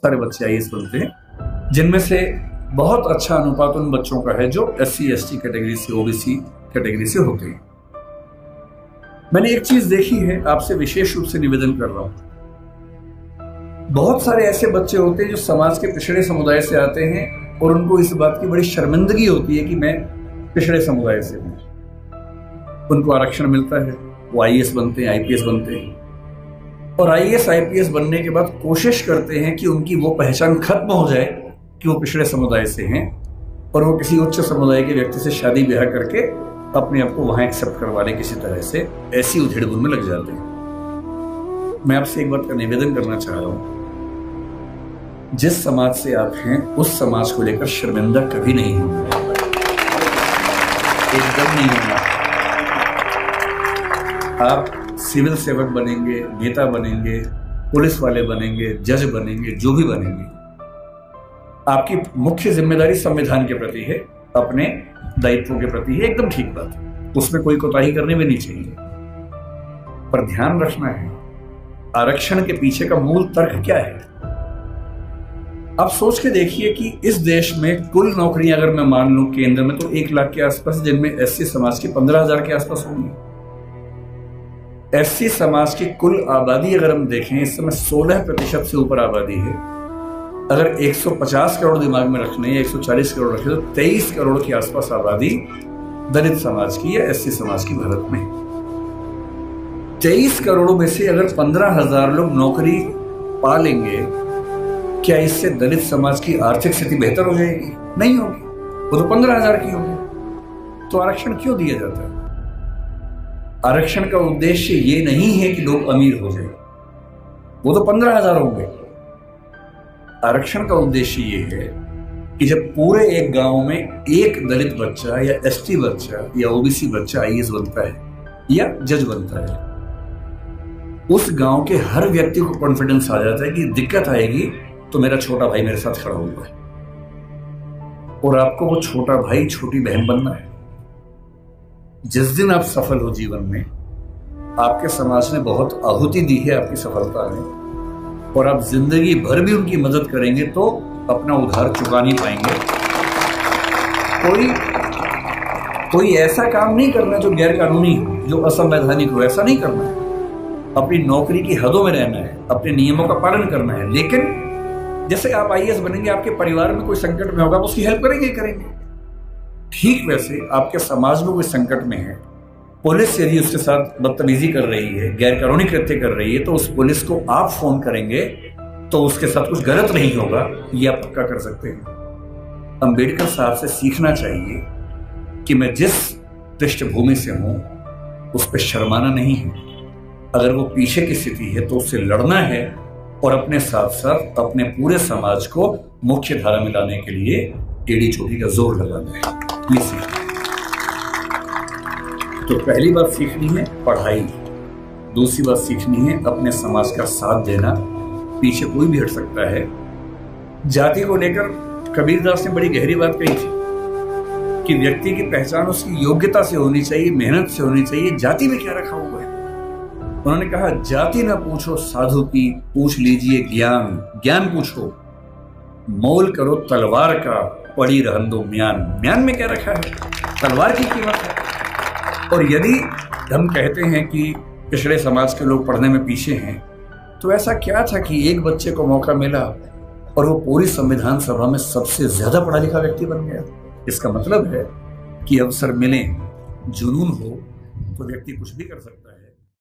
सारे बच्चे आईएएस बनते हैं, जिनमें से बहुत अच्छा अनुपात उन बच्चों का है जो SC ST कैटेगरी से, OBC कैटेगरी से होते हैं। मैंने एक चीज देखी है, आपसे विशेष रूप से निवेदन कर रहा हूं। बहुत सारे ऐसे बच्चे होते हैं जो समाज के पिछड़े समुदाय से आते हैं और उनको इस बात की बड़ी शर्मिंदगी होती है कि मैं पिछड़े समुदाय से हूं। उनको आरक्षण मिलता है, वो IAS बनते हैं, IPS बनते हैं, और IAS IPS बनने के बाद कोशिश करते हैं कि उनकी वो पहचान खत्म हो जाए कि वो पिछड़े समुदाय से हैं और वो किसी उच्च समुदाय के व्यक्ति से शादी ब्याह करके अपने आप को वहां एक्सेप्ट करवा ले किसी तरह से, ऐसी उधेड़-बुन में लग जाते हैं। मैं आपसे एक बात का निवेदन करना चाह रहा हूं, जिस समाज से आप हैं उस समाज को लेकर शर्मिंदा कभी नहीं होना, एकदम नहीं होना। आप सिविल सेवक बनेंगे, नेता बनेंगे, पुलिस वाले बनेंगे, जज बनेंगे, जो भी बनेंगे, आपकी मुख्य जिम्मेदारी संविधान के प्रति है, अपने दायित्वों के प्रति है, एकदम ठीक बात है, उसमें कोई कोताही करनी भी नहीं चाहिए। पर ध्यान रखना है, आरक्षण के पीछे का मूल तर्क क्या है। आप सोच के देखिए कि इस देश में कुल नौकरियां अगर मैं मान लूं केंद्र में, तो 1 लाख के आसपास, जिनमें SC समाज की 15,000 के आसपास होंगी। SC समाज की कुल आबादी अगर हम देखें, इस समय 16% से ऊपर आबादी है। अगर 150 करोड़ दिमाग में रखने या 140 करोड़ रखे तो 23 करोड़ के आसपास आबादी दलित समाज की या SC समाज की भारत में। 23 करोड़ में से अगर 15,000 लोग नौकरी पा लेंगे, क्या इससे दलित समाज की आर्थिक स्थिति बेहतर हो जाएगी? नहीं होगी, वो तो 15,000 की होगी। तो आरक्षण क्यों दिया जाता है? आरक्षण का उद्देश्य ये नहीं है कि लोग अमीर हो जाए, वो तो 15,000 होंगे। आरक्षण का उद्देश्य ये है कि जब पूरे एक गांव में एक दलित बच्चा या ST बच्चा या OBC बच्चा IAS बनता है या जज बनता है, उस गांव के हर व्यक्ति को कॉन्फिडेंस आ जाता है कि दिक्कत आएगी तो मेरा छोटा भाई मेरे साथ खड़ा हुआ है, और आपको वो छोटा भाई छोटी बहन बनना है। जिस दिन आप सफल हो जीवन में, आपके समाज ने बहुत आहुति दी है आपकी सफलता में, और आप जिंदगी भर भी उनकी मदद करेंगे तो अपना उधार चुका नहीं पाएंगे। कोई ऐसा काम नहीं करना जो गैर कानूनी हो, जो असंवैधानिक हो, ऐसा नहीं करना है। अपनी नौकरी की हदों में रहना है, अपने नियमों का पालन करना है। लेकिन जैसे आप IAS बनेंगे, आपके परिवार में कोई संकट में होगा, आप उसकी हेल्प करेंगे ही करेंगे। ठीक वैसे आपके समाज में कोई संकट में है, पुलिस यदि उसके साथ बदतमीजी कर रही है, गैर कानूनी कृत्य कर रही है, तो उस पुलिस को आप फोन करेंगे तो उसके साथ कुछ गलत नहीं होगा, ये आप पक्का कर सकते हैं। अंबेडकर साहब से सीखना चाहिए कि मैं जिस पृष्ठभूमि से हूं उस पर शर्माना नहीं है। अगर वो पीछे की स्थिति है तो उससे लड़ना है और अपने साथ साथ अपने पूरे समाज को मुख्य धारा में लाने के लिए टेढ़ी चोटी का जोर लगाना है। ये सीखना। तो पहली बात सीखनी है पढ़ाई, दूसरी बात सीखनी है अपने समाज का साथ देना, पीछे कोई भी हट सकता है। जाति को लेकर कबीरदास ने बड़ी गहरी बात कही थी कि व्यक्ति की पहचान उसकी योग्यता से होनी चाहिए, मेहनत से होनी चाहिए, जाति में क्या रखा हुआ है। उन्होंने कहा, जाति ना पूछो साधु की, पूछ लीजिए ज्ञान, ज्ञान पूछो, मोल करो तलवार का, पड़ी रहन दो म्यान। म्यान में क्या रखा है? तलवार की कीमत है। और यदि हम कहते हैं कि पिछड़े समाज के लोग पढ़ने में पीछे हैं, तो ऐसा क्या था कि एक बच्चे को मौका मिला और वो पूरी संविधान सभा में सबसे ज्यादा पढ़ा लिखा व्यक्ति बन गया? इसका मतलब है कि अवसर मिले, जुनून हो, तो व्यक्ति कुछ भी कर सकता है।